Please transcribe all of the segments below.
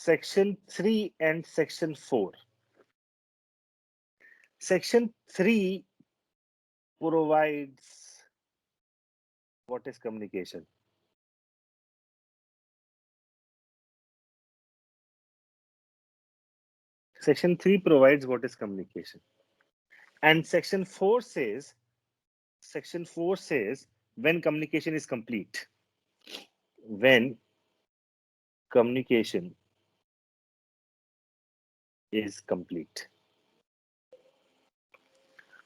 section 3 and section 4. Section 3 provides what is communication. Section 3 provides what is communication. And section 4 says when communication is complete. When communication is complete.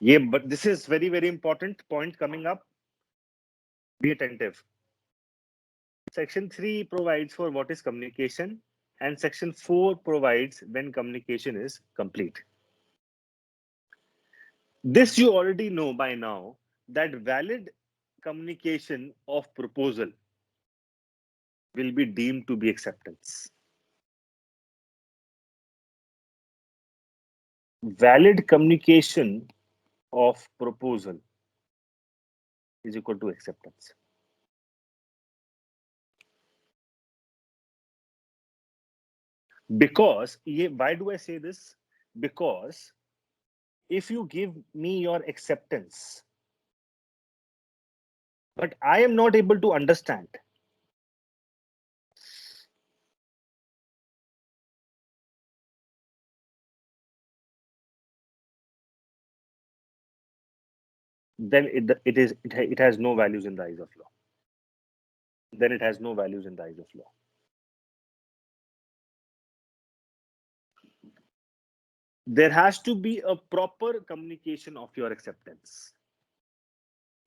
Yeah, but this is very, very important point coming up. Be attentive. Section 3 provides for what is communication, and section 4 provides when communication is complete. This you already know by now, that valid communication of proposal will be deemed to be acceptance. Valid communication of proposal is equal to acceptance. Because, why do I say this? Because if you give me your acceptance, but I am not able to understand, then it has no values in the eyes of law. Then it has no values in the eyes of law. There has to be a proper communication of your acceptance.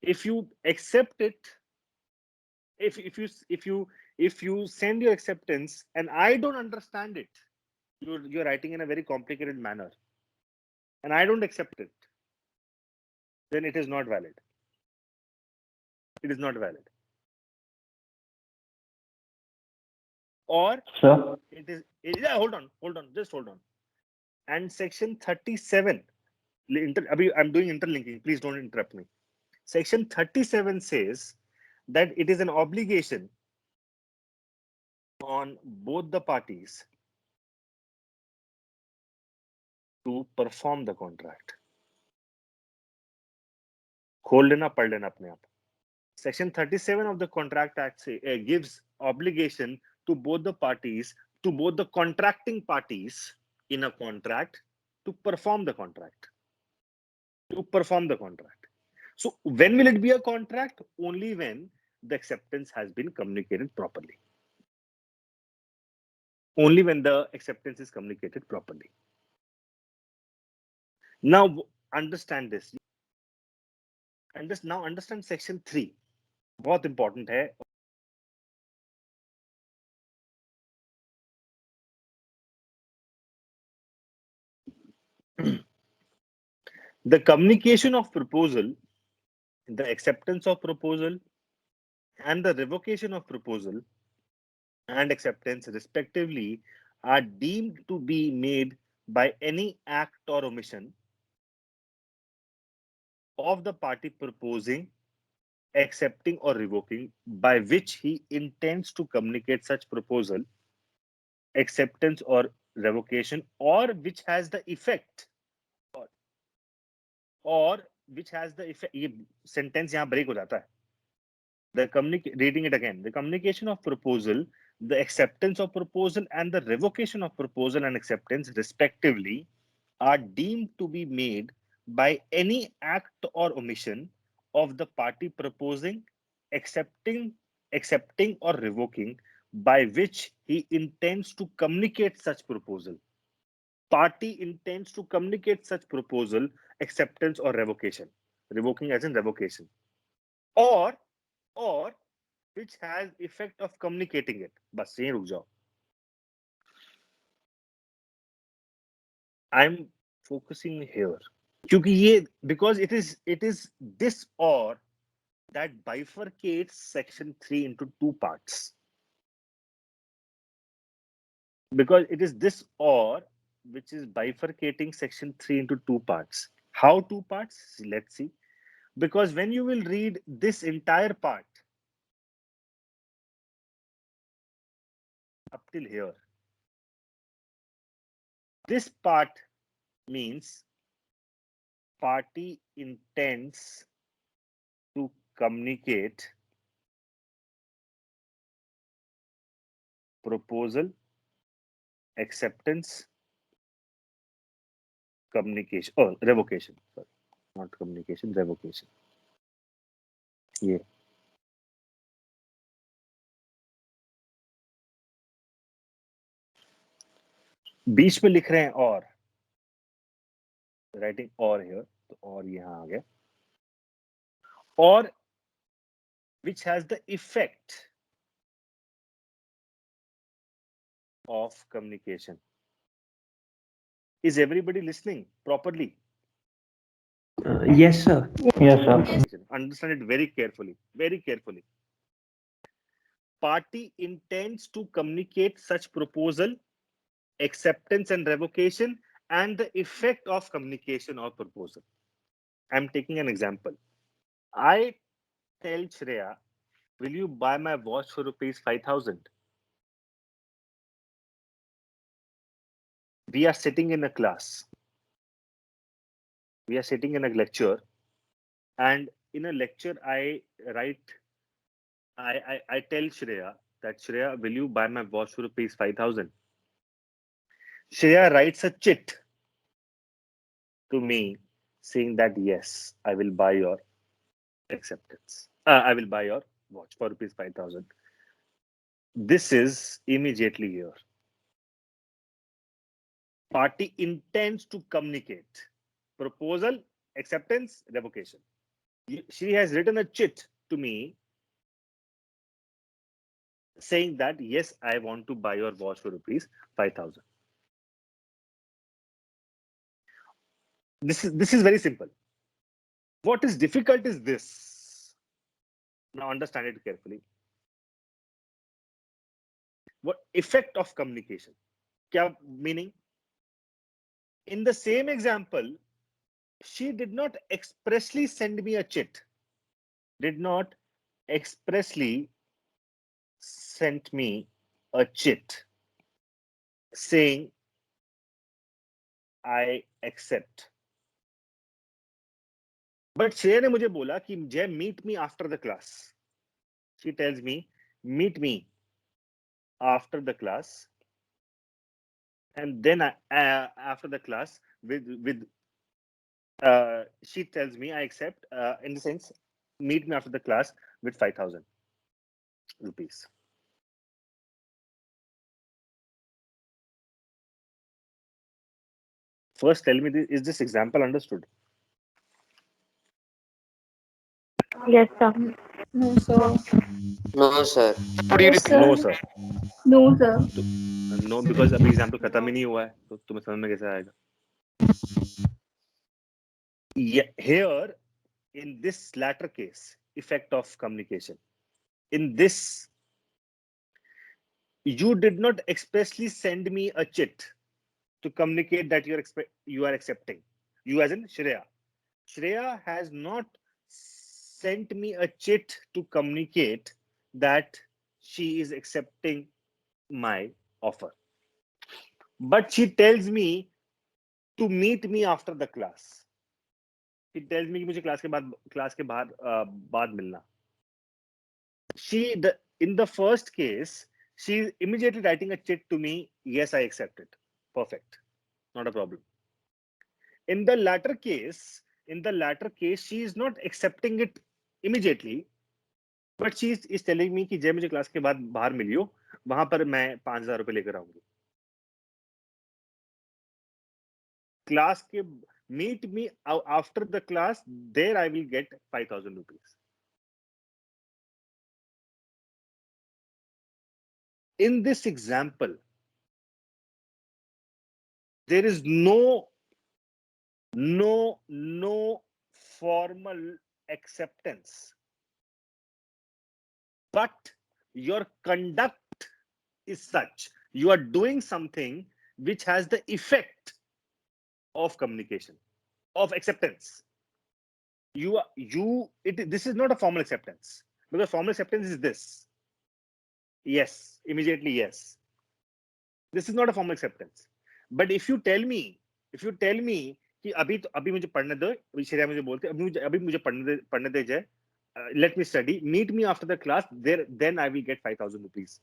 If you accept it, if you send your acceptance and I don't understand it, you're writing in a very complicated manner, and I don't accept it, then it is not valid. It is not valid. Or Sir, hold on, just hold on. And section 37, I'm doing interlinking, please don't interrupt me. Section 37 says that it is an obligation on both the parties to perform the contract. खोल लेना, पढ़ लेना अपने आप. Section 37 of the Contract Act gives obligation to both the parties, to both the contracting parties in a contract, to perform the contract. To perform the contract. So when will it be a contract? Only when the acceptance has been communicated properly. Only when the acceptance is communicated properly. Now understand this. And just now understand section 3. बहुत important है. The communication of proposal, the acceptance of proposal, and the revocation of proposal and acceptance respectively are deemed to be made by any act or omission of the party proposing, accepting, or revoking by which he intends to communicate such proposal, acceptance, or revocation, or which has the effect or which has the effect. ये sentence यहाँ break हो जाता है. Reading it again, the communication of proposal, the acceptance of proposal, and the revocation of proposal and acceptance respectively are deemed to be made by any act or omission of the party proposing, accepting, or revoking by which he intends to communicate such proposal. Party intends to communicate such proposal, acceptance, or revocation. Revoking as in revocation. Or which has effect of communicating it. बस यहीं रुक जाओ. I'm focusing here क्योंकि ये because it is this or that bifurcates section 3 into two parts. Because it is this or which is bifurcating section 3 into two parts. How two parts? Let's see. Because when you will read this entire part up till here, This part means party intends to communicate proposal, acceptance, communication, revocation. Sorry, not communication, revocation. ये बीच में लिख रहे हैं और, writing और here, तो और यहाँ आ गया, और which has the effect of communication. Is everybody listening properly? Yes, sir. Yes, sir. Understand it very carefully, very carefully. Party intends to communicate such proposal, acceptance and revocation, and the effect of communication or proposal. I'm taking an example. I tell Shreya, will you buy my watch for rupees 5,000? We are sitting in a class. We are sitting in a lecture, and in a lecture, I tell Shreya that, Shreya, will you buy my watch for rupees 5,000? Shreya writes a chit to me saying that, yes, I will buy your acceptance. I will buy your watch for rupees 5,000. This is immediately here. Party intends to communicate proposal, acceptance, revocation. She has written a chit to me saying that, yes, I want to buy your watch for rupees 5,000. This is very simple. What is difficult is this. Now understand it carefully. What effect of communication? Kya meaning? In the same example, she did not expressly send me a chit. Did not expressly sent me a chit saying I accept. But Shreya ने मुझे बोला कि Jay, meet me after the class. She tells me, meet me after the class, and then after the class she tells me I accept, in the sense, meet me after the class with 5,000 rupees. First, tell me, is this example understood? Yes, sir. No, sir. No, sir. Yes, sir. No, sir. No, sir. No, because अभी example खत्म ही नहीं हुआ है, तो तुम्हें समझ में कैसे आएगा? Yeah, here, in this latter case, effect of communication. In this, you did not expressly send me a chit to communicate that you are accepting. You as in Shreya. Shreya has not sent me a chit to communicate that she is accepting my offer. But she tells me to meet me after the class. She tells me कि मुझे class के बाद मिलना. In the first case, she is immediately writing a chit to me. Yes, I accept it. Perfect. Not a problem. In the latter case, she is not accepting it immediately, but she is telling me कि जय मुझे class के बाद बाहर मिलियो, वहां पर मैं 5,000 रुपए लेकर आऊंगी. Class के meet me after the class, there I will get 5,000 rupees. In this example, there is no formal acceptance, but your conduct is such, you are doing something which has the effect of communication, of acceptance. This is not a formal acceptance, because formal acceptance is this. Yes, immediately yes. This is not a formal acceptance. But if you tell me कि अभी मुझे पढ़ने दो, श्रेया मुझे बोलते अभी मुझे पढ़ने दे जाए, let me study, meet me after the class, then I will get 5,000 rupees.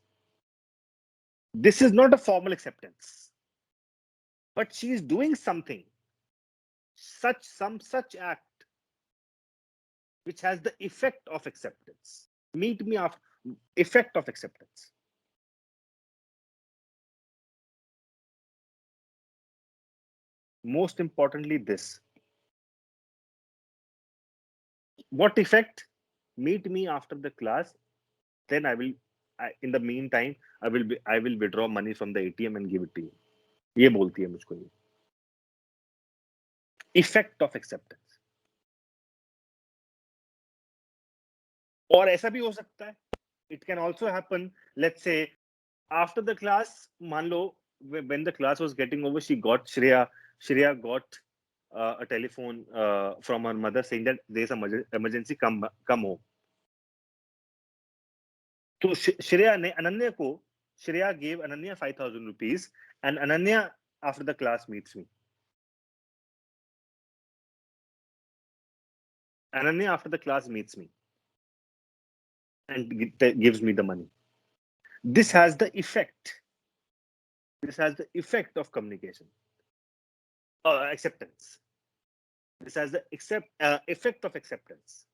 This is not a formal acceptance, but she is doing something, such act which has the effect of acceptance. Meet me after, effect of acceptance. Most importantly, this. What effect? Meet me after the class, then in the meantime, I will withdraw money from the ATM and give it to you. ये बोलती है मुझको ये. Effect of acceptance. और ऐसा भी हो सकता है. It can also happen, let's say, after the class, मान लो, when the class was getting over, Shreya got a telephone from her mother saying that there's an emergency, come home. So Shreya gave Ananya 5,000 rupees, and Ananya after the class meets me. Ananya after the class meets me and gives me the money. This has the effect. This has the effect of communication, acceptance. This has the effect of acceptance,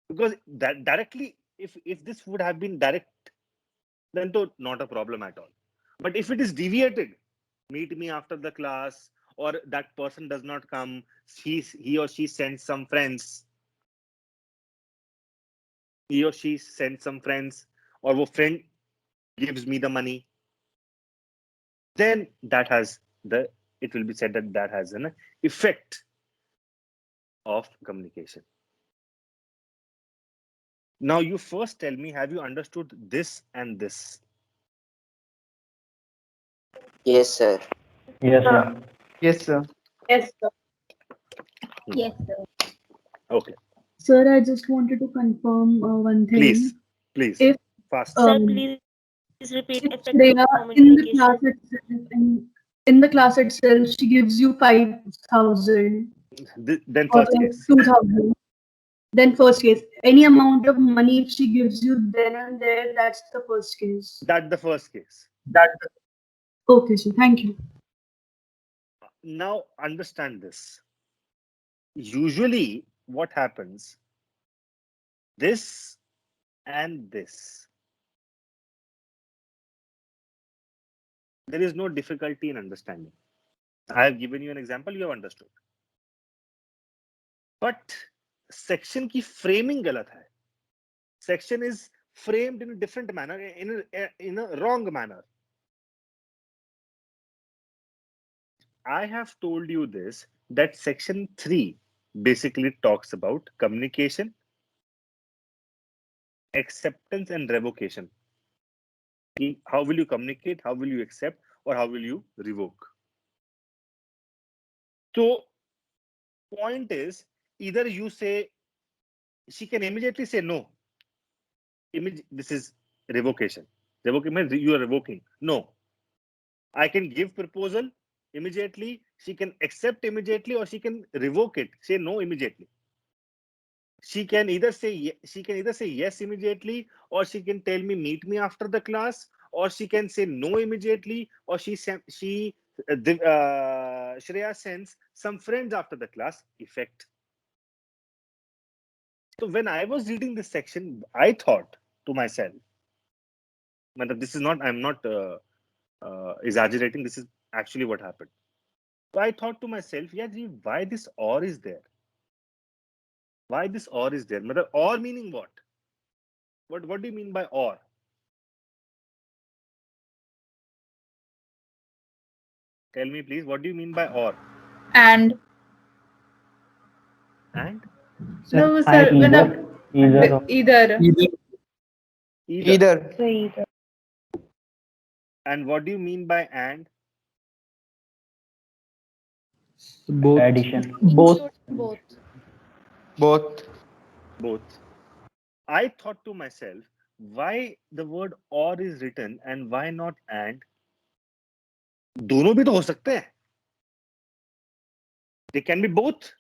because that directly, if this would have been direct, then not a problem at all. But if it is deviated, meet me after the class, or that person does not come, he or she sends some friends, or wo friend gives me the money, then it will be said that has an effect of communication. Now you first tell me, have you understood this and this? Yes, sir. Yes, sir. Yes, sir. Yes, sir. Yes, sir. Okay, Sir, I just wanted to confirm one thing. please, If fast. Sir, um, please repeat if effect Shreya of in the class communication. in the class itself, she gives you 5,000 Then or first case. 2,000. Then first case, any amount of money if she gives you then and there, that's the first case. That's the first case. Okay, sir. Thank you. Now understand this. Usually what happens, this and this, there is no difficulty in understanding. I have given you an example, you have understood. But section की framing गलत है. Section is framed in a different manner, in a wrong manner. I have told you this, that section 3 basically talks about communication, acceptance and revocation. How will you communicate, how will you accept, or how will you revoke? So point is, either you say, she can immediately say no. This is revocation. Revoking means you are revoking. No. I can give proposal immediately, she can accept immediately, or she can revoke it, say no immediately. She can either say yes immediately, or she can tell me meet me after the class, or she can say no immediately, or Shreya sends some friends after the class. Effect. So when I was reading this section, I thought to myself, this is not, I'm not exaggerating, this is actually what happened. So I thought to myself, yeah, why this or is there? Why this or is there? Or meaning what? What do you mean by or? Tell me, please, what do you mean by or? And And? no, I sir. either. Either. Either. So either. And what do you mean by and? Both. Addition. Both. Both. Both. Both. I thought to myself, why the word or is written and why not and? दोनों भी तो हो सकते हैं. They can be both.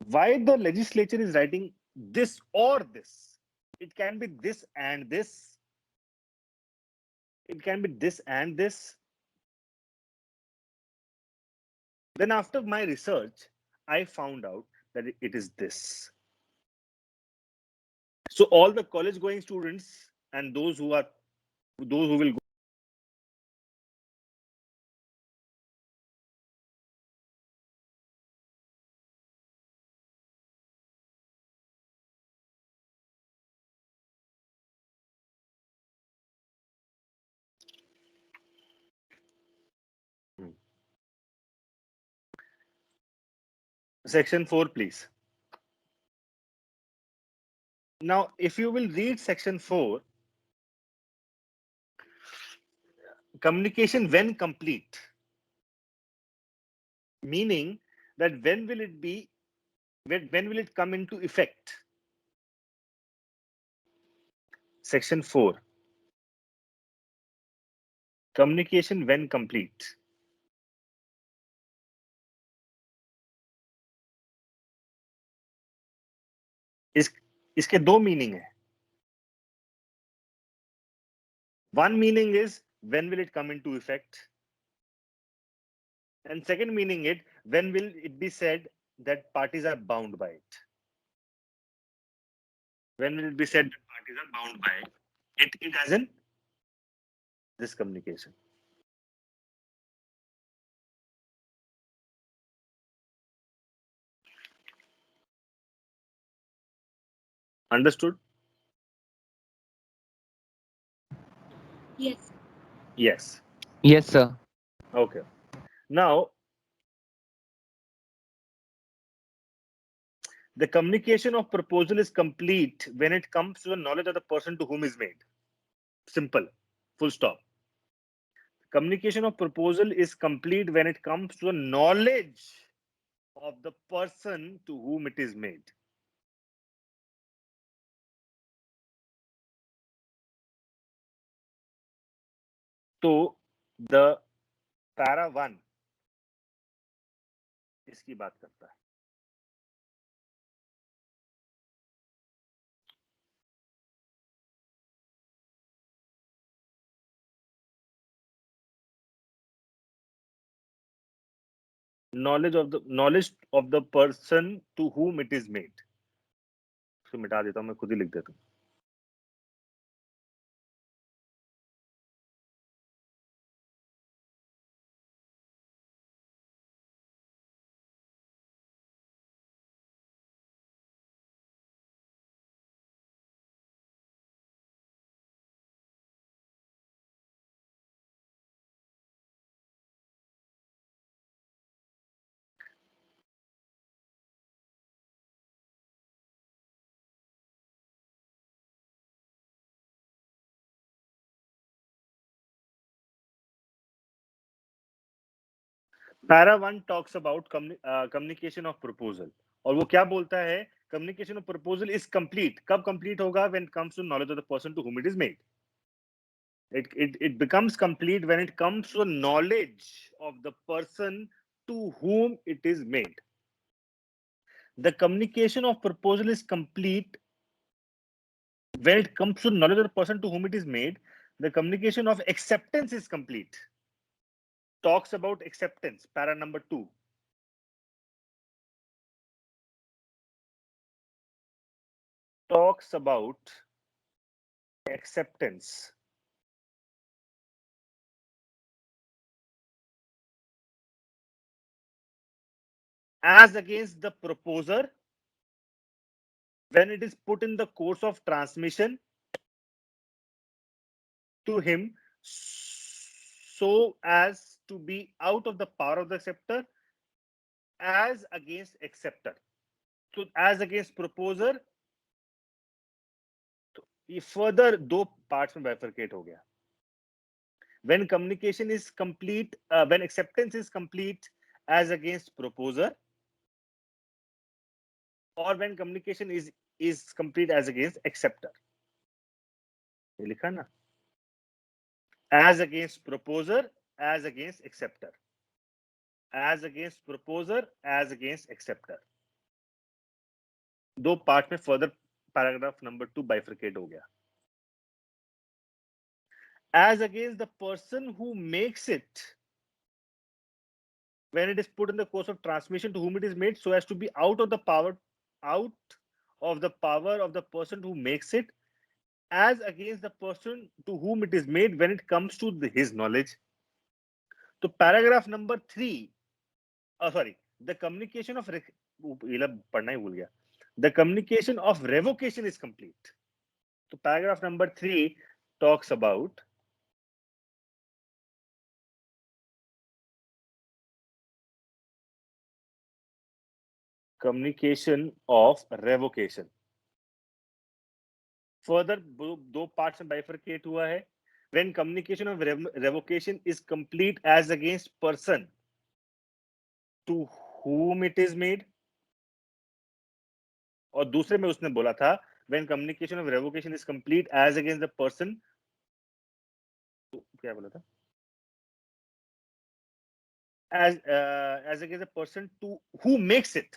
Why the legislature is writing this or this? It can be this and this. It can be this and this. Then after my research, I found out that it is this. So all the college going students and those who will go section 4, please. Now, if you will read section 4, communication when complete, meaning that when will it come into effect? Section 4, communication when complete. इसके दो meaning है. One meaning is when will it come into effect, and second meaning it when will it be said that parties are bound by it. When will it be said that parties are bound by it? It as in this communication. Understood? Yes. Yes. Yes, sir. Okay. Now, the communication of proposal is complete when it comes to the knowledge of the person to whom is made. Simple. Full stop. Communication of proposal is complete when it comes to the knowledge of the person to whom it is made. तो the para 1 इसकी बात करता है. knowledge of the person to whom it is made. तो मिटा देता हूं, मैं खुद ही लिख देता हूं. Para 1 talks about communication of proposal. और वो क्या बोलता है? Communication of proposal is complete. कब complete होगा? When it comes to knowledge of the person to whom it is made. It becomes complete when it comes to knowledge of the person to whom it is made. The communication of proposal is complete when it comes to knowledge of the person to whom it is made. The communication of acceptance is complete. Talks about acceptance, para number 2. Talks about acceptance. As against the proposer when it is put in the course of transmission to him so as to be out of the power of the acceptor, as against acceptor. So as against proposer, तो ये further दो parts में bifurcate हो गया. When communication is complete, when acceptance is complete as against proposer, or when communication is complete as against acceptor. ये लिखा ना? As against proposer as against acceptor, as against proposer, as against acceptor. दो part में further paragraph number 2 bifurcate हो गया. As against the person who makes it when it is put in the course of transmission to whom it is made, so as to be out of the power of the person who makes it, as against the person to whom it is made when it comes to his knowledge. So paragraph number 3, the communication of the communication of revocation is complete. So paragraph number 3 talks about communication of revocation. Further, दो parts में bifurcate हुआ है. When communication of revocation is complete as against person to whom it is made, और दूसरे में उसने बोला था when communication of revocation is complete as against the person, क्या बोला था? As against the person to who makes it,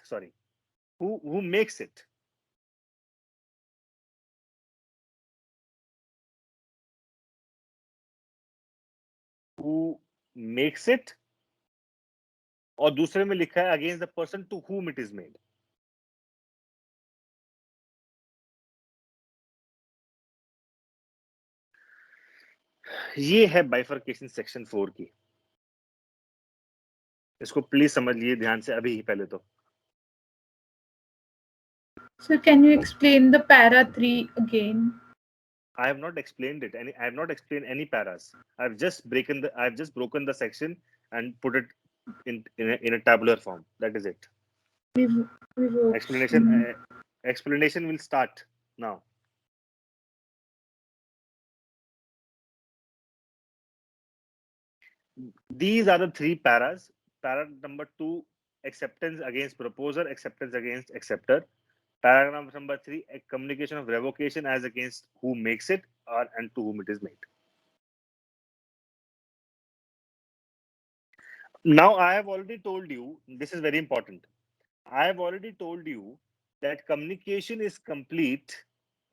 who makes it. Who makes it, और दूसरे में लिखा है against the person to whom it is made. ये है बाइफरकेशन सेक्शन 4 की. इसको प्लीज समझ लिए ध्यान से अभी ही पहले तो. So can you explain the para 3 again? I have not explained it. I have not explained any paras. I've just broken the section and put it in a tabular form. That is it. Explanation will start now. These are the 3 paras. Para number 2, acceptance against proposer, acceptance against acceptor. Paragraph number 3, a communication of revocation as against who makes it and to whom it is made. Now, I have already told you, this is very important. I have already told you that communication is complete.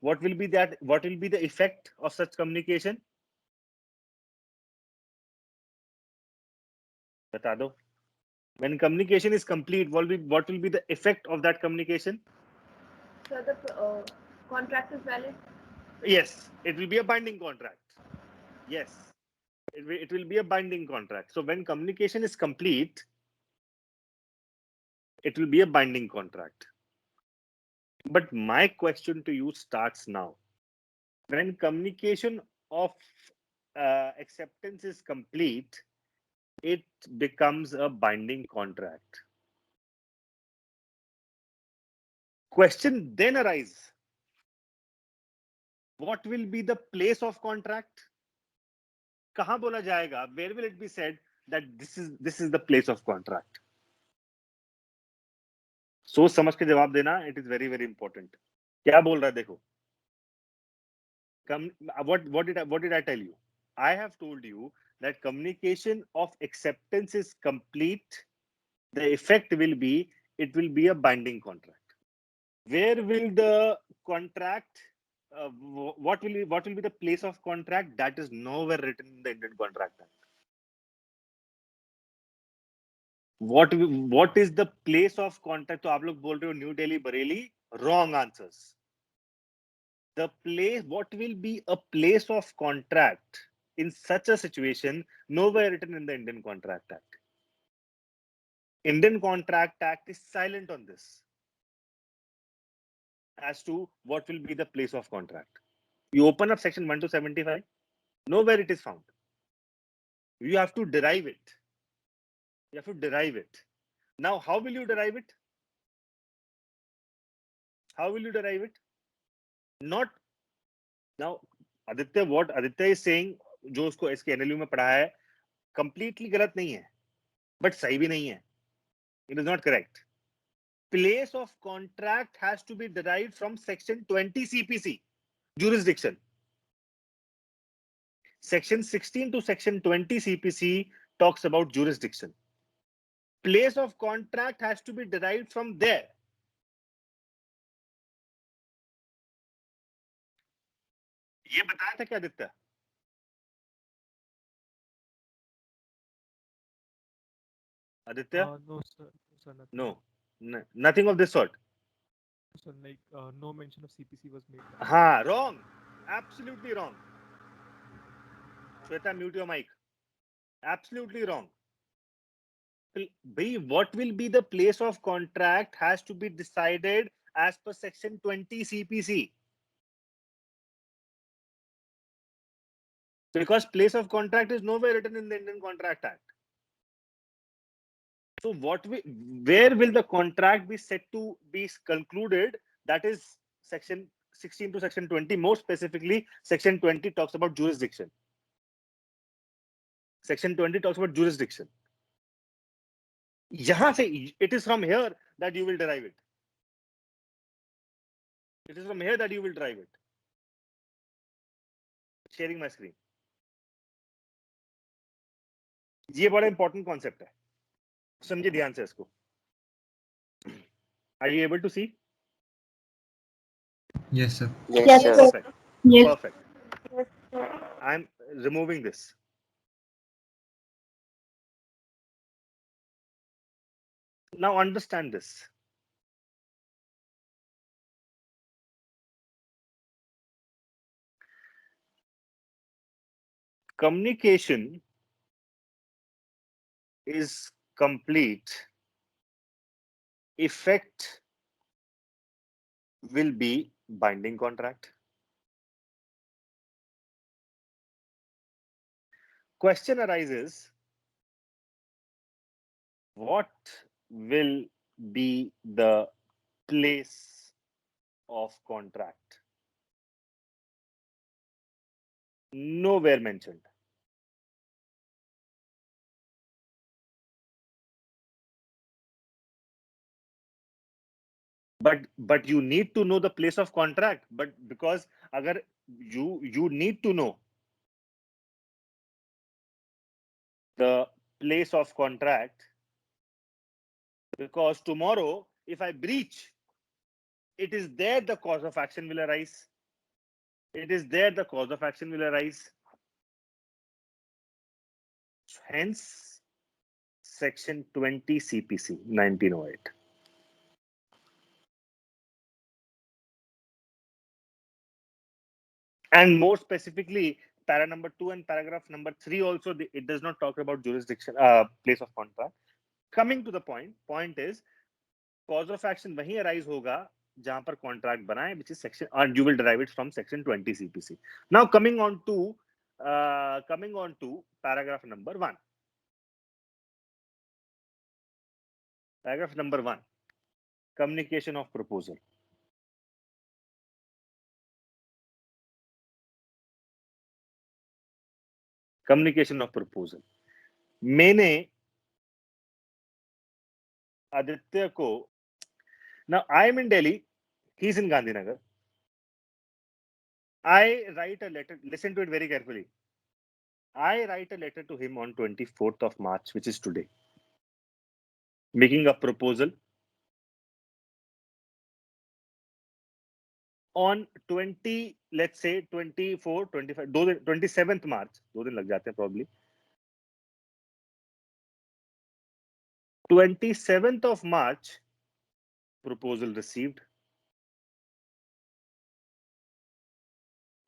What will be the effect of such communication? Bata do. When communication is complete, what will be the effect of that communication? So the contract is valid? Yes, it will be a binding contract. Yes, it will be a binding contract. So when communication is complete, it will be a binding contract. But my question to you starts now. When communication of acceptance is complete, it becomes a binding contract. Question then arises. What will be the place of contract? कहां बोला जाएगा? Where will it be said that this is the place of contract? सोच समझ के जवाब देना. It is very very important. क्या बोल रहा है देखो. What did I tell you? I have told you that communication of acceptance is complete. The effect will be it will be a binding contract. Where will the contract? What will be the place of contract? That is nowhere written in the Indian Contract Act. What is the place of contract? तो आप लोग बोल रहे हो new Delhi Bareilly. Wrong answers. The place, what will be a place of contract in such a situation? Nowhere written in the Indian Contract Act. Indian Contract Act is silent on this as to what will be the place of contract. You open up section 1 to 75, nowhere it is found. You have to derive it. You have to derive it. Now, how will you derive it? How will you derive it? Not now. Aditya, what Aditya is saying, जो उसको इसके NLU में पढ़ा है, completely गलत नहीं है, but सही भी नहीं है. It is not correct. Place of contract has to be derived from section 20 CPC, jurisdiction. Section 16 to section 20 CPC talks about jurisdiction. Place of contract has to be derived from there. ये बताया था क्या Aditya? Aditya? No, sir. Sir, nothing. No, nothing of this sort. Sir, like no mention of CPC was made. Ha, wrong. Absolutely wrong. Shweta, mute your mic. Absolutely wrong. What will be the place of contract has to be decided as per section 20 CPC. Because place of contract is nowhere written in the Indian Contract Act. So where will the contract be set to be concluded? That is section 16 to section 20. More specifically, section 20 talks about jurisdiction. Section 20 talks about jurisdiction. Yahan se, it is from here that you will derive it. It is from here that you will derive it. Sharing my screen. ये बड़ा important concept है. समझिए ध्यान से इसको. Are you able to see? Yes, sir. Yes, sir. Perfect. Yes. Perfect. I'm removing this. Now understand this. Communication is complete. Effect will be binding contract. Question arises, what will be the place of contract? Nowhere mentioned. But you need to know the place of contract. But because agar you need to know the place of contract, because tomorrow if I breach, it is there the cause of action will arise. It is there the cause of action will arise. Hence, section 20 CPC 1908. And more specifically, para number 2 and paragraph number 3 also, it does not talk about jurisdiction, place of contract. Coming to the point is, cause of action वही arise होगा जहां पर contract बनाए, which is section, and you will derive it from section 20 CPC. Now coming on to paragraph number 1. Paragraph number 1, communication of proposal. Communication of proposal. मैंने आदित्य को, now I am in Delhi, he's in Gandhinagar. I write a letter, listen to it very carefully. I write a letter to him on 24th of March, which is today, making a proposal. On 20, let's say 24, 25, 27th March, 2 दिन लग जाते हैं probably. 27th of March, proposal received.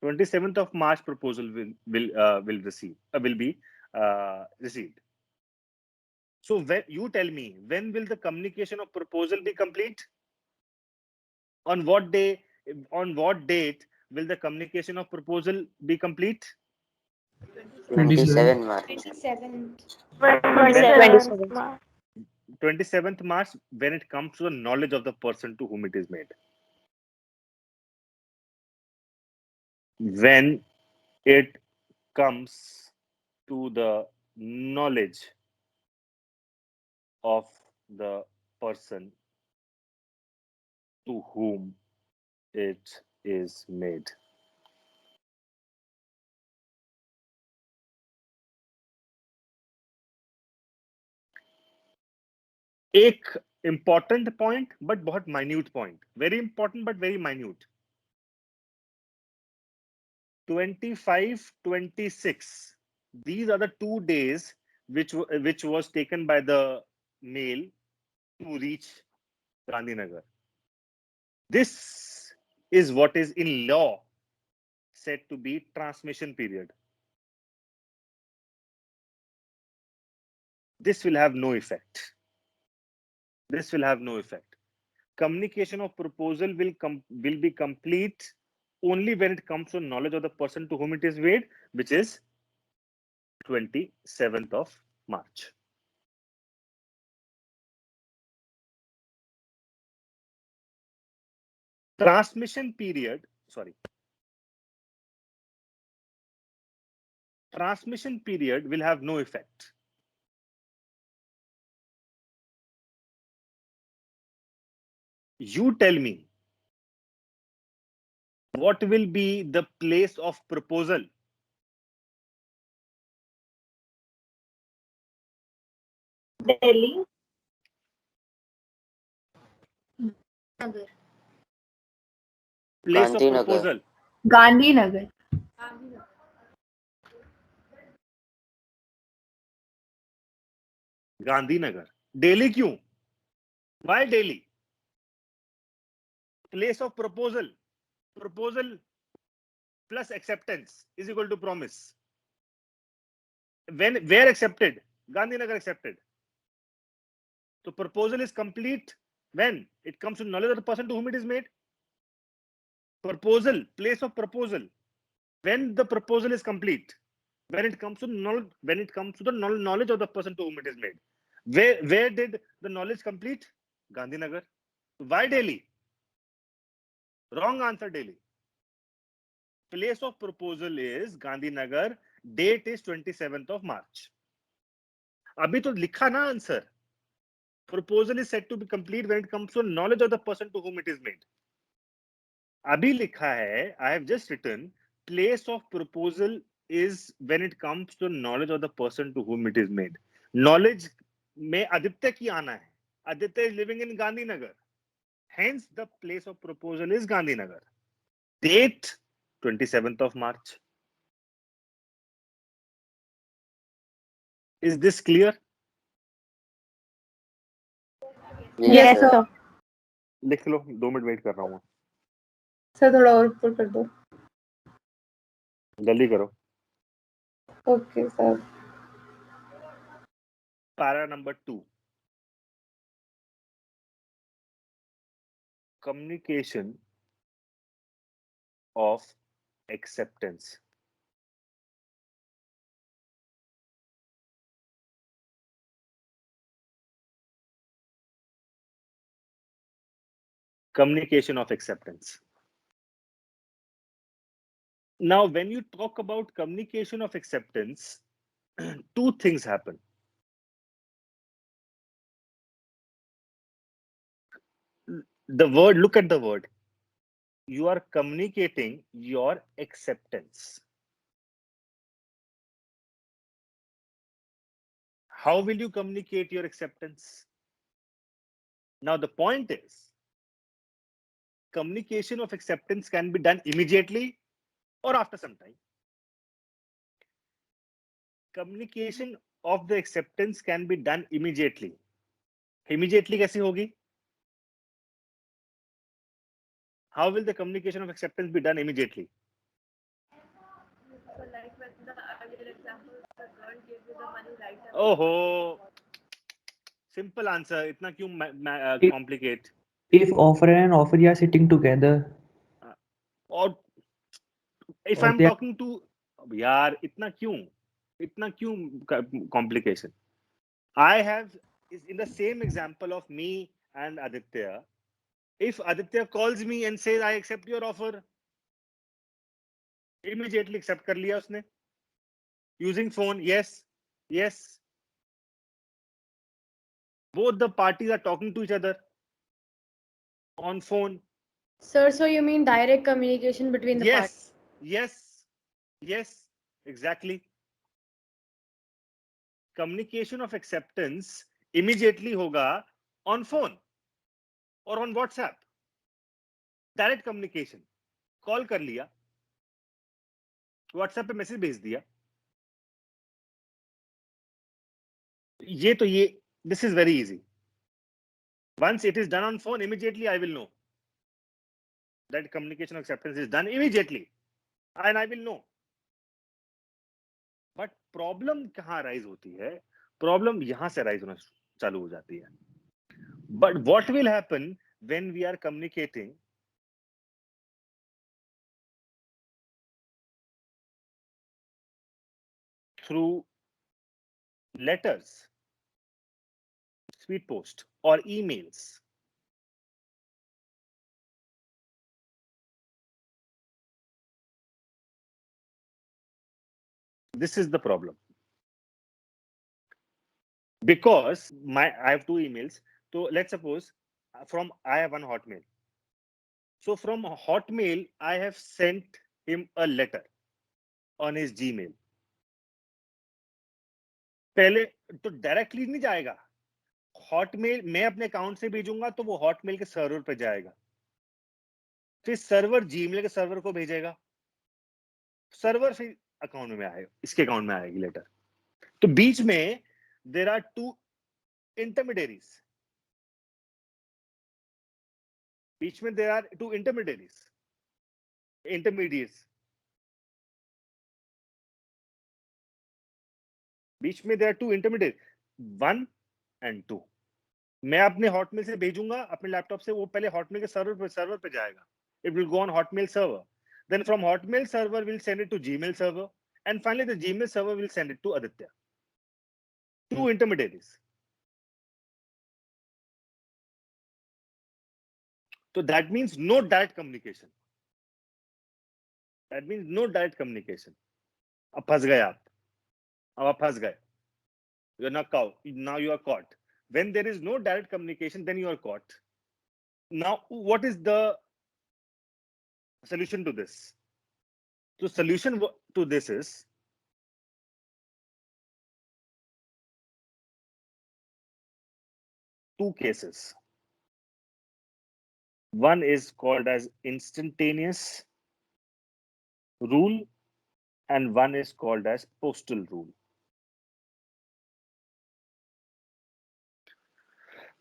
27th of March, proposal will be received. So when you tell me, when will the communication of proposal be complete? On what day? On what date will the communication of proposal be complete? 27 March. 27th March, when it comes to the knowledge of the person to whom it is made. When it comes to the knowledge of the person to whom it is made. एक important point but बहुत minute point, very important but very minute. 25, 26. These are the 2 days which was taken by the mail to reach Gandhinagar. This is what is in law said to be transmission period. This will have no effect. This will have no effect. Communication of proposal will be complete only when it comes to knowledge of the person to whom it is made, which is 27th of March. Transmission period will have no effect. You tell me, what will be the place of proposal? Delhi. Nagar. Place of Gandhinagar. proposal. Gandhinagar. Gandhinagar. Delhi क्यों? Why Delhi? Place of proposal. Proposal plus acceptance is equal to promise. Where accepted? Gandhinagar accepted. So proposal is complete when it comes to knowledge of the person to whom it is made. Proposal, place of proposal. When the proposal is complete, when it comes to the knowledge of the person to whom it is made. Where did the knowledge complete? Gandhinagar. Why Delhi? Wrong answer, Delhi. Place of proposal is Gandhinagar. Date is 27th of March. अभी तो लिखा ना answer. Proposal is said to be complete when it comes to knowledge of the person to whom it is made. अभी लिखा है, I have just written, place of proposal is when it comes to knowledge of the person to whom it is made. Knowledge में आदित्य की आना है. Aditya is living in Gandhinagar. Hence, the place of proposal is Gandhinagar. Date 27th of March. Is this clear? Yes, sir. लिख लो, 2 minute wait कर रहा हूँ. Sir थोड़ा और ऊपर कर दो. जल्दी करो. Okay sir. Para number 2. Communication of acceptance. Communication of acceptance. Now, when you talk about communication of acceptance, 2 things happen. The word, look at the word. You are communicating your acceptance. How will you communicate your acceptance? Now, the point is, communication of acceptance can be done immediately or after some time. Communication of the acceptance can be done immediately. Immediately कैसे होगी? How will the communication of acceptance be done immediately? So like with the earlier example, the girl gave you the money right away. Oh, simple answer. इतना क्यों complicate? If offerer and offeree are sitting together. Or if Or I'm they are- talking to, यार इतना क्यों complication? I have is in the same example of me and Aditya. If Aditya calls me and says I accept your offer, immediately accept कर लिया उसने. Using phone, yes. Both the parties are talking to each other on phone. Sir, so you mean direct communication between the parties? Yes, exactly. Communication of acceptance immediately होगा on phone or on WhatsApp. Direct communication. Call कर लिया, WhatsApp पे message भेज दिया. ये this is very easy. Once it is done on phone, immediately I will know that communication acceptance is done immediately, and I will know. But problem कहाँ rise होती है? Problem यहाँ से rise होना चालू हो जाती है. But what will happen when we are communicating through letters, speed post, or emails? This is the problem. Because I have 2 emails. So let's suppose I have one Hotmail. So from Hotmail, I have sent him a letter on his Gmail. पहले तो directly नहीं जाएगा. Hotmail मैं अपने account से भेजूंगा तो वो हॉटमेल के सर्वर पे जाएगा, फिर सर्वर जीमेल के सर्वर को भेजेगा, सर्वर फिर अकाउंट में आएगा, इसके अकाउंट में आएगी लेटर. तो बीच में देयर आर 2 इंटरमीडियरीज. बीच में देयर आर 2 इंटरमीडियरीज. बीच में देयर आर 2 इंटरमीडिएट, 1 and 2. मैं अपने हॉटमेल से भेजूंगा अपने लैपटॉप से, वो पहले हॉटमेल के सर्वर पे जाएगा. It will go on Hotmail server. Then from Hotmail server, we'll send it to Gmail server, and finally the Gmail server will send it to Aditya. 2 intermediaries. So that means no direct communication. That means no direct communication. अब फंस गए आप. अब आप फंस गए. You're not caught. Now you are caught. When there is no direct communication, then you are caught. Now, what is the solution to this? So solution to this is two cases. One is called as instantaneous rule, and one is called as postal rule.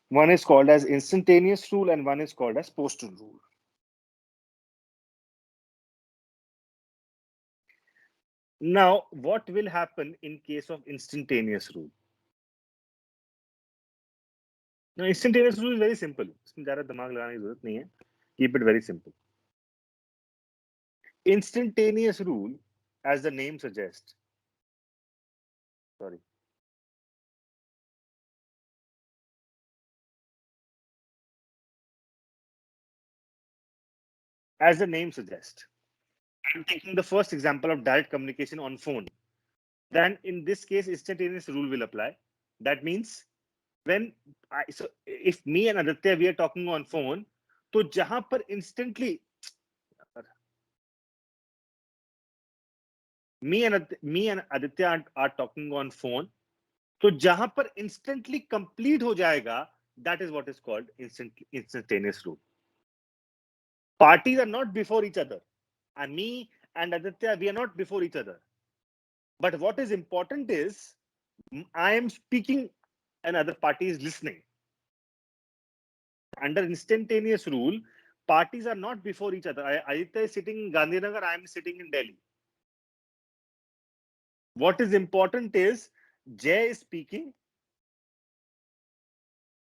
One is called as instantaneous rule and one is called as postal rule. Now, what will happen in case of instantaneous rule? Now, instantaneous rule is very simple. इसमें ज़्यादा दिमाग लगाने की ज़रूरत नहीं है. Keep it very simple. Instantaneous rule, as the name suggests. Sorry. As the name suggests, I'm taking the first example of direct communication on phone. Then in this case, instantaneous rule will apply. That means so if me and Aditya, we are talking on phone, तो जहां पर instantly me and Aditya are talking on phone, तो जहां पर instantly complete हो जाएगा, that is what is called instantaneous rule. Parties are not before each other, and me and Aditya, we are not before each other. But what is important is I am speaking and other party is listening. Under instantaneous rule, parties are not before each other. Aditya is sitting in Gandhinagar, I am sitting in Delhi. What is important is Jay is speaking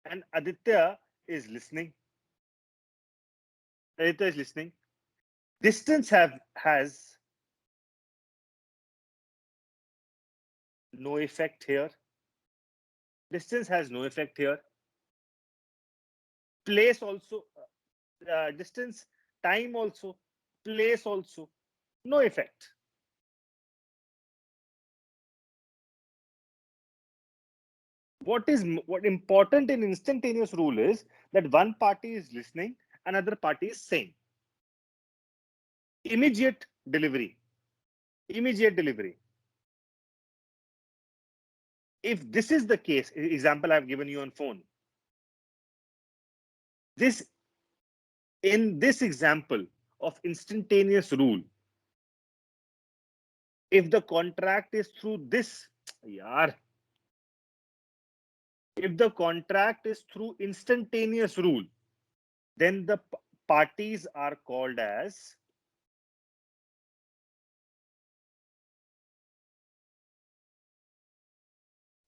and Aditya is listening. Aditya is listening. Distance has no effect here. Distance has no effect here. Place also, distance, time also, place also, no effect. What important in instantaneous rule is that one party is listening, another party is saying. Immediate delivery. Immediate delivery. If this is the case, example I've given you on phone, This, in this example of instantaneous rule, if the contract is through this, if the contract is through instantaneous rule, then the parties are called as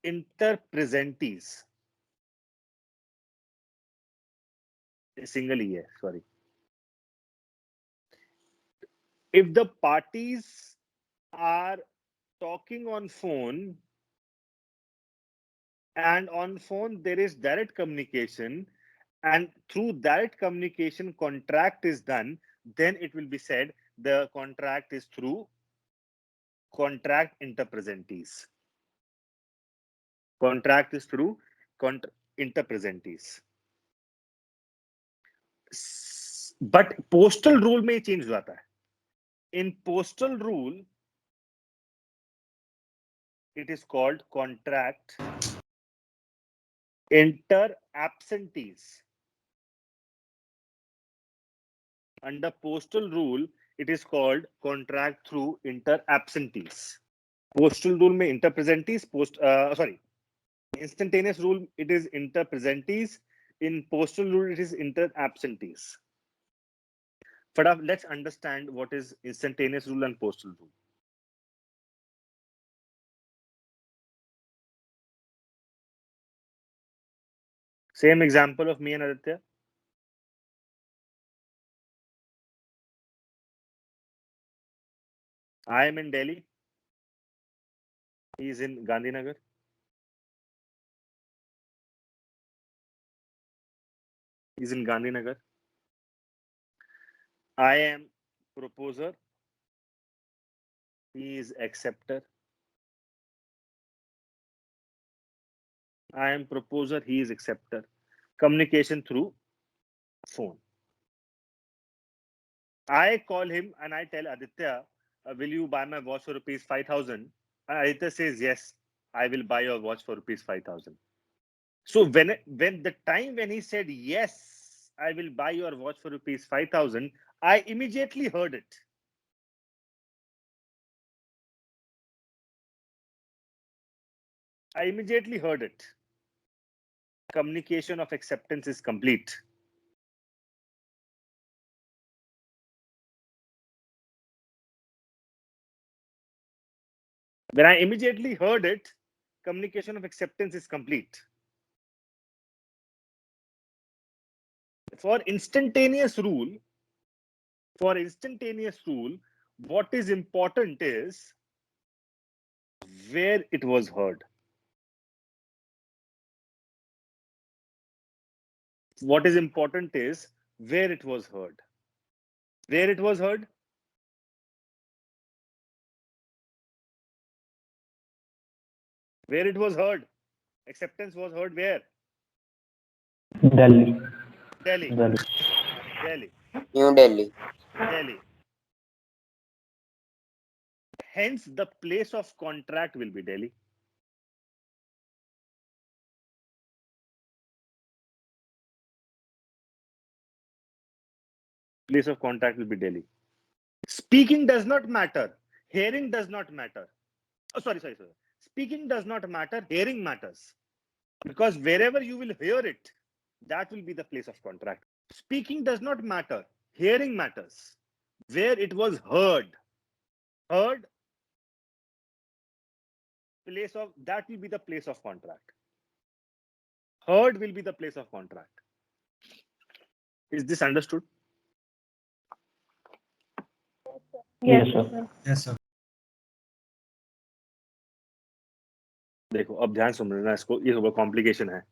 interpresentees. Single E, sorry. If the parties are talking on phone and on phone there is direct communication, and through direct communication contract is done, then it will be said the contract is through contract interpresentees. Contract is through interpresentees. But postal rule में change हो जाता है. In postal rule, it is called contract inter absentees. Under postal rule, it is called contract through inter absentees. Postal rule में interpresentees, instantaneous rule it is interpresentees. In postal rule it is inter absentees. But let's understand what is instantaneous rule and postal rule. Same example of me and Aditya. I am in Delhi. He is in Gandhinagar. He's in Gandhinagar. I am proposer. He is acceptor. I am proposer. He is acceptor. Communication through phone. I call him and I tell Aditya, will you buy my watch for rupees 5,000? And Aditya says, yes, I will buy your watch for rupees 5,000. So when the time when he said, yes, I will buy your watch for rupees 5,000, I immediately heard it. I immediately heard it. Communication of acceptance is complete. When I immediately heard it, communication of acceptance is complete. For instantaneous rule, what is important is where it was heard. What is important is where it was heard. Where it was heard? Where it was heard? Acceptance was heard where? Delhi. Delhi. Delhi. Delhi. New Delhi. Delhi. Hence, the place of contract will be Delhi. Place of contract will be Delhi. Speaking does not matter. Hearing does not matter. Oh, sorry. Speaking does not matter. Hearing matters. Because wherever you will hear it, that will be the place of contract. Speaking does not matter. Hearing matters. Where it was heard. Heard, place of, that will be the place of contract. Heard will be the place of contract. Is this understood? Yes, sir. Yes, sir. देखो अब ध्यान सुनना इसको, ये थोड़ा complication है.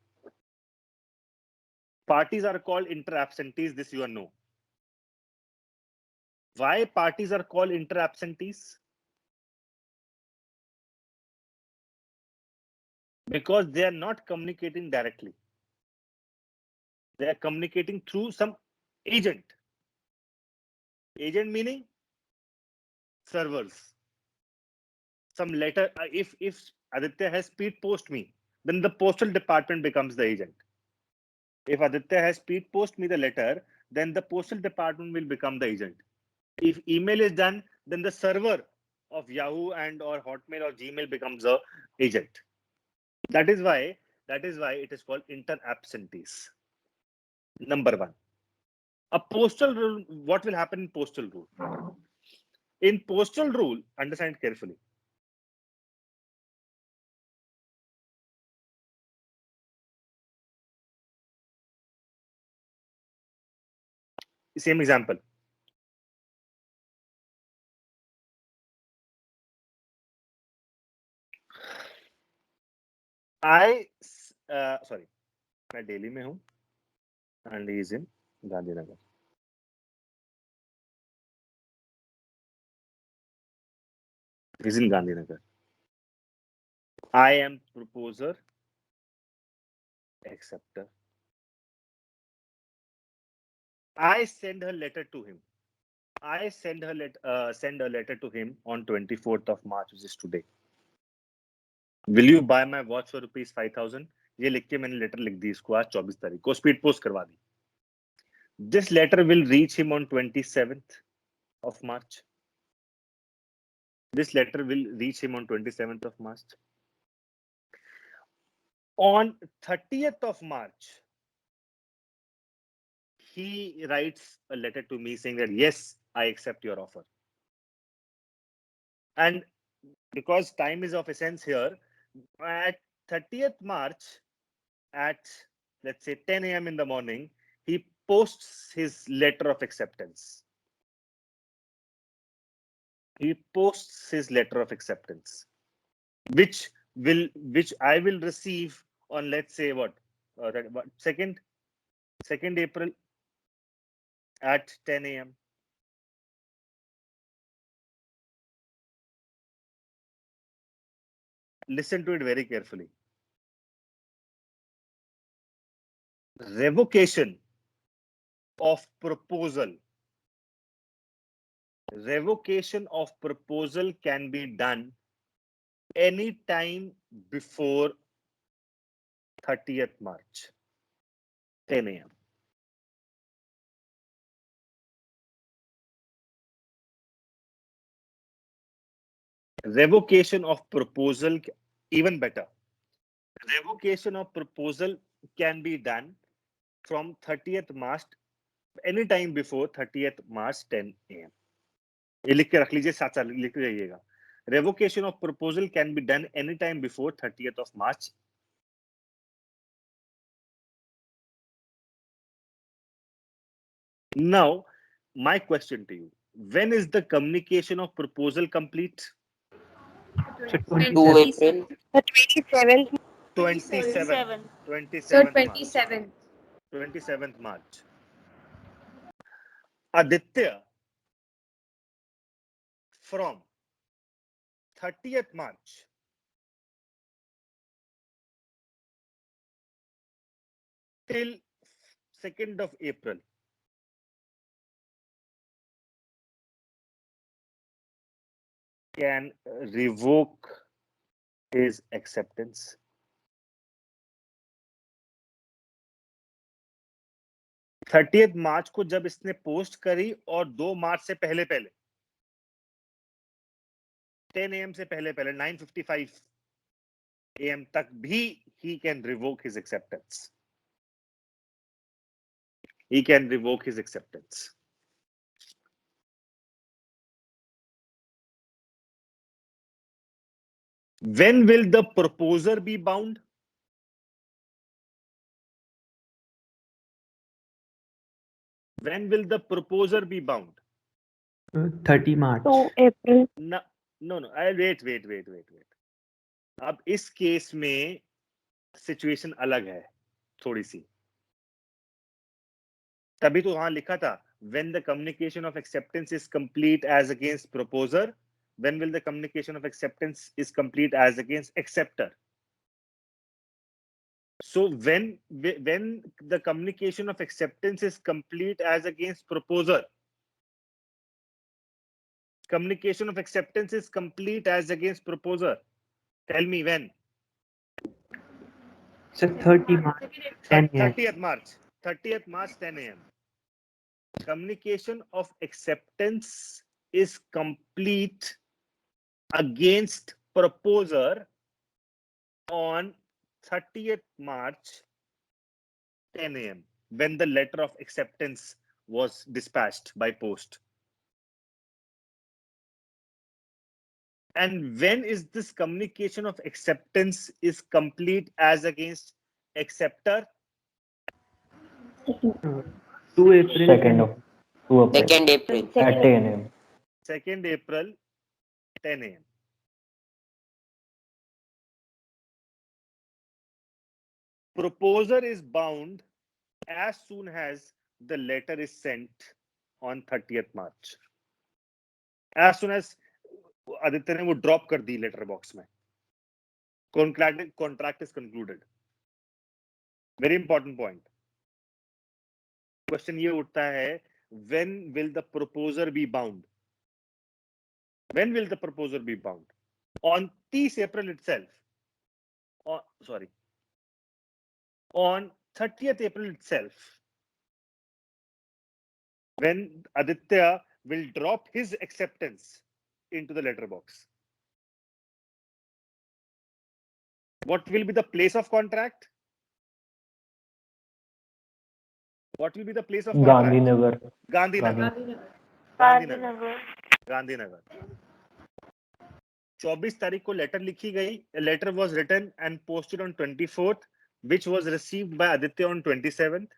Parties are called inter-absentees. This you know. Why parties are called inter-absentees? Because they are not communicating directly. They are communicating through some agent. Agent meaning servers. Some letter. If Aditya has speed post me, then the postal department becomes the agent. If Aditya has speed post me the letter, then the postal department will become the agent. If email is done, then the server of Yahoo and or Hotmail or Gmail becomes the agent. That is why it is called inter absentees. Number one. A postal rule, what will happen in postal rule? In postal rule, understand carefully. Same example. Sorry, मैं दिल्ली में हूँ and he is in Gandhinagar. He's in Gandhinagar. I am proposer, acceptor. I send a letter to him. I send a letter to him on 24th of March, which is today. Will you buy my watch for rupees 5,000? ये लिख के मैंने letter लिख दी इसको आज 24 तारीख को speed post करवा दी. This letter will reach him on 27th of March. This letter will reach him on 27th of March. On 30th of March, he writes a letter to me saying that, yes, I accept your offer. And because time is of essence here, at 30th March, at let's say 10 a.m. in the morning, he posts his letter of acceptance. He posts his letter of acceptance, which I will receive on, let's say, what 2nd April at 10 a.m. Listen to it very carefully. Revocation of proposal. Revocation of proposal can be done any time before 30th March, 10 a.m. Revocation of proposal, even better. Revocation of proposal can be done from 30th March, any time before 30th March, 10 a.m. ये लिख के रख लीजिए, साथ साथ लिख जाइएगा. Revocation of proposal can be done any time before 30th of March. Now, my question to you: when is the communication of proposal complete? 2 April. 27th. 27th March. Aditya, from 30th March till 2nd of April, can revoke his acceptance. Thirtieth मार्च को जब इसने post करी और 2 मार्च से पहले 10 AM से पहले 9:55 AM तक भी he can revoke his acceptance. He can revoke his acceptance. When will the proposer be bound? When will the proposer be bound? 30 March. 2 April. No. I'll wait. अब इस केस में सिचुएशन अलग है थोड़ी सी. तभी तो वहां लिखा था when the communication of acceptance is complete as against proposer. When will the communication of acceptance is complete as against acceptor? So when the communication of acceptance is complete as against proposer, communication of acceptance is complete as against proposer. Tell me when. So 30 March, 10 a.m. 30th March, 10 a.m. Communication of acceptance is complete against proposer on 30th March, 10 a.m. when the letter of acceptance was dispatched by post. And when is this communication of acceptance is complete as against acceptor? 2 April. 2nd of 2 April 2nd April. at 10 a.m. 2nd April, 10 a.m. Proposer is bound as soon as the letter is sent on 30th March. As soon as Aditya ने वो drop कर the letter box में, contract is concluded. Very important point. Question ये उठता है, when will the proposer be bound? When will the proposer be bound? On 30 April itself. On 30th April itself, when Aditya will drop his acceptance into the letterbox. What will be the place of contract? What will be the place of contract? Gandhinagar. Gandhinagar. 24 तारीख को letter लिखी गई. A letter was written and posted on 24th, which was received by Aditya on 27th.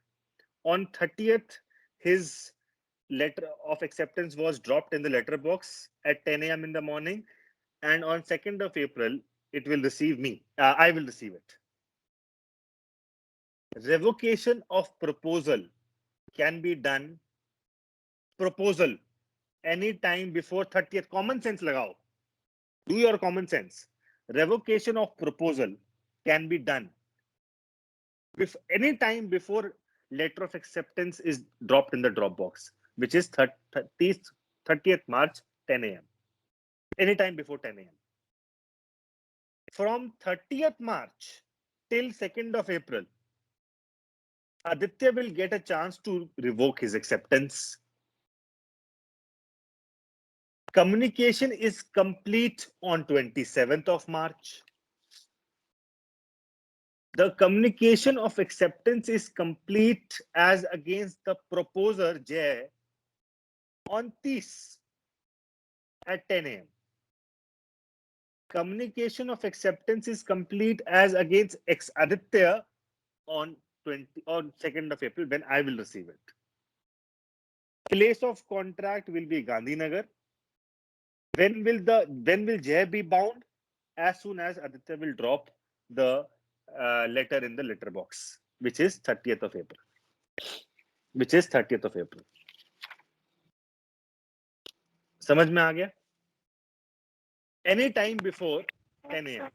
On 30th, his letter of acceptance was dropped in the letterbox at 10 a.m. in the morning, and on 2nd of April, it will receive me. I will receive it. Revocation of proposal can be done. Proposal any time before 30th. Common sense lagao. Do your common sense. Revocation of proposal can be done if any time before letter of acceptance is dropped in the drop box, which is 30th March, 10 a.m. Anytime before 10 a.m. From 30th March till 2nd of April, Aditya will get a chance to revoke his acceptance. Communication is complete on 27th of March. The communication of acceptance is complete as against the proposer Jay on 30 at 10 a.m. Communication of acceptance is complete as against ex Aditya on 2nd of April when I will receive it. Place of contract will be Gandhinagar. When will Jay be bound? As soon as Aditya will drop the letter in the letterbox, which is 30th of April. समझ में आ गया? Any time before 10 a.m.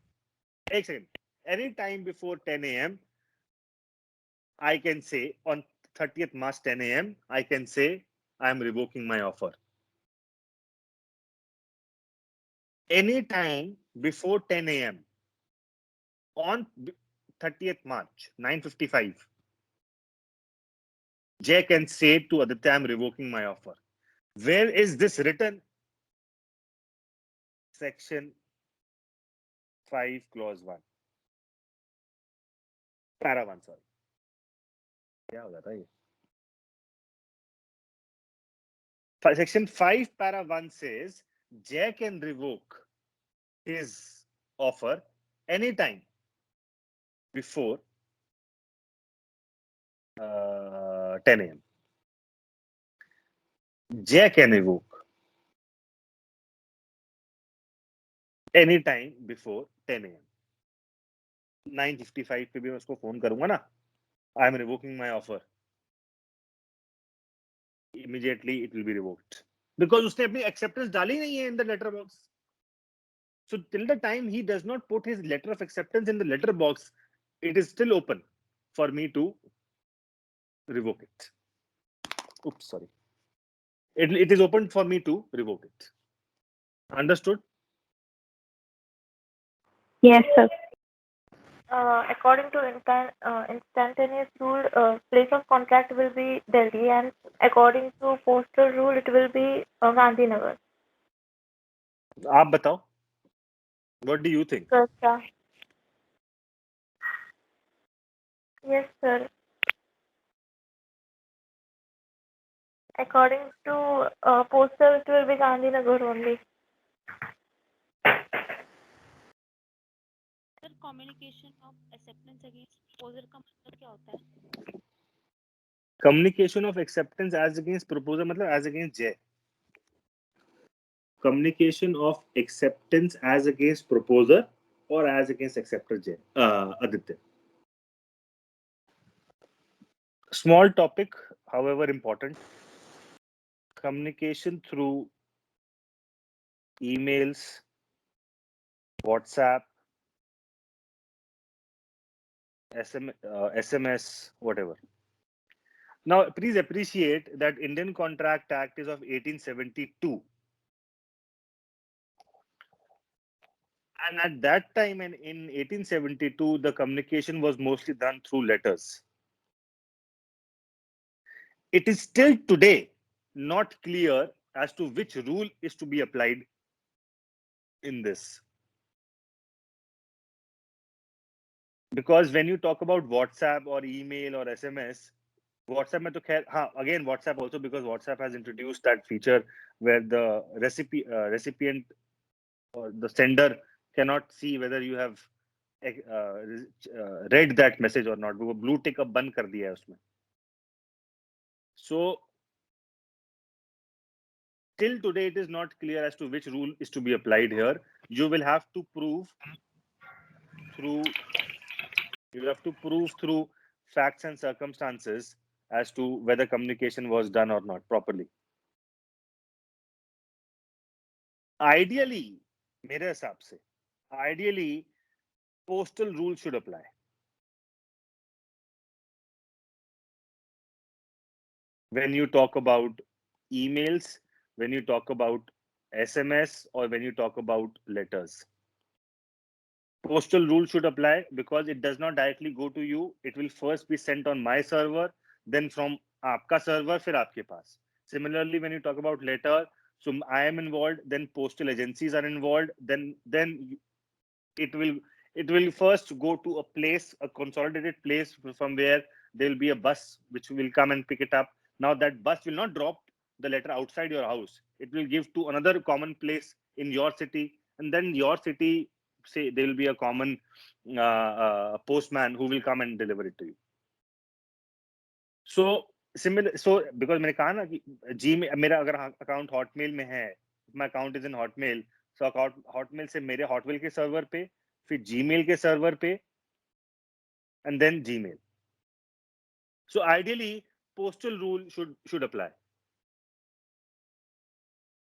एक second. Any time before 10 a.m. I can say on 30th March 10 a.m. I can say I am revoking my offer. Any time before 10 a.m. on 30th March 9:55, Jay can say to Aditya, I am revoking my offer. Where is this written? Section 5, clause 1. Para 1, sorry. क्या हो जाता है ये? Section 5, para 1 says Jay can revoke his offer anytime before 10 a.m. Jay can revoke anytime before 10 a.m. 9:55 पे भी मैं उसको phone करूंगा ना, I am revoking my offer. Immediately it will be revoked because उसने अपनी acceptance डाली नहीं है in the letter box. So till the time he does not put his letter of acceptance in the letter box, it is still open for me to revoke it. Oops, sorry. It is open for me to revoke it. Understood? Yes, sir. according to instantaneous rule, place of contract will be Delhi, and according to postal rule, it will be Gandhinagar. आप बताओ, what do you think? Yes, sir. Yes, sir. According to postal, it will be Gandhinagar only. Sir communication of acceptance against proposal का मतलब क्या होता है? Communication of acceptance as against proposal मतलब as against Jay. Communication of acceptance as against proposer or as against acceptor Jay. Aditya. Small topic, however important. Communication through emails, WhatsApp, SMS, whatever. Now, please appreciate that Indian Contract Act is of 1872. And at that time, in 1872, the communication was mostly done through letters. It is still today not clear as to which rule is to be applied in this. Because when you talk about WhatsApp or email or SMS, WhatsApp में तो खैर हाँ, again WhatsApp also, because WhatsApp has introduced that feature where the recipient or the sender cannot see whether you have read that message or not. वो blue tick अब बंद कर दिया है उसमें. So till today it is not clear as to which rule is to be applied here. You will have to prove through facts and circumstances as to whether communication was done or not properly. Ideally, मेरे हिसाब से, ideally, postal rule should apply. When you talk about emails, when you talk about SMS, or when you talk about letters. Postal rule should apply because it does not directly go to you. It will first be sent on my server, then from आपका server, फिर आपके पास. Similarly, when you talk about letter, so I am involved, then postal agencies are involved, then it will first go to a place, a consolidated place from where there will be a bus which will come and pick it up. Now that bus will not drop the letter outside your house. It will give to another common place in your city, and then your city, say there will be a common postman who will come and deliver it to you. So similar, so because मैंने कहा ना कि Gmail, मेरा अगर account Hotmail में है, my account is in Hotmail, so account Hotmail से मेरे Hotmail के server पे, फिर Gmail के server पे, and then Gmail. So ideally, postal rule should apply.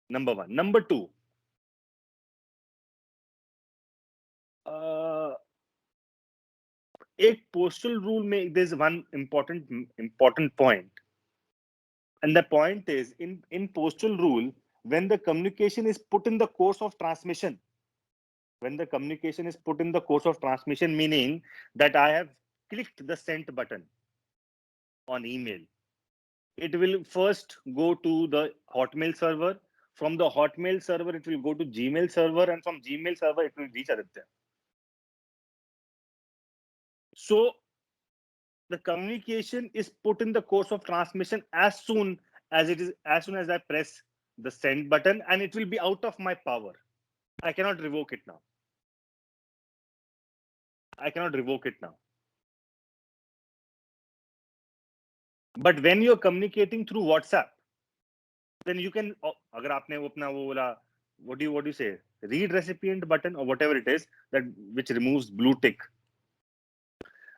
Number one. Number two. एक postal rule में there's one important point, and the point is in postal rule, when the communication is put in the course of transmission, meaning that I have clicked the send button on email, it will first go to the Hotmail server. From the Hotmail server, it will go to Gmail server, and from Gmail server, it will reach Aditya. So the communication is put in the course of transmission as soon as I press the send button, and it will be out of my power. I cannot revoke it now. But when you're communicating through WhatsApp, then you can, अगर आपने वो अपना वो बोला, what do you say, read recipient button or whatever it is, that which removes blue tick.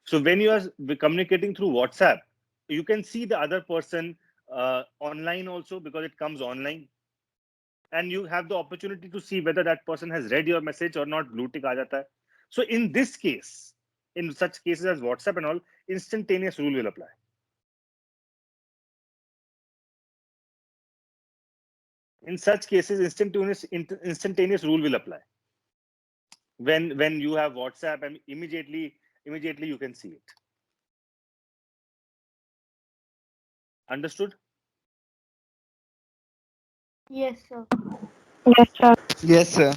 So when you are communicating through WhatsApp, you can see the other person online also, because it comes online, and you have the opportunity to see whether that person has read your message or not. Blue tick aa jata hai. So in this case, in such cases as WhatsApp and all, instantaneous rule will apply. In such cases, instantaneous rule will apply. When you have WhatsApp, and immediately immediately you can see it. Understood? Yes, sir. Yes, sir.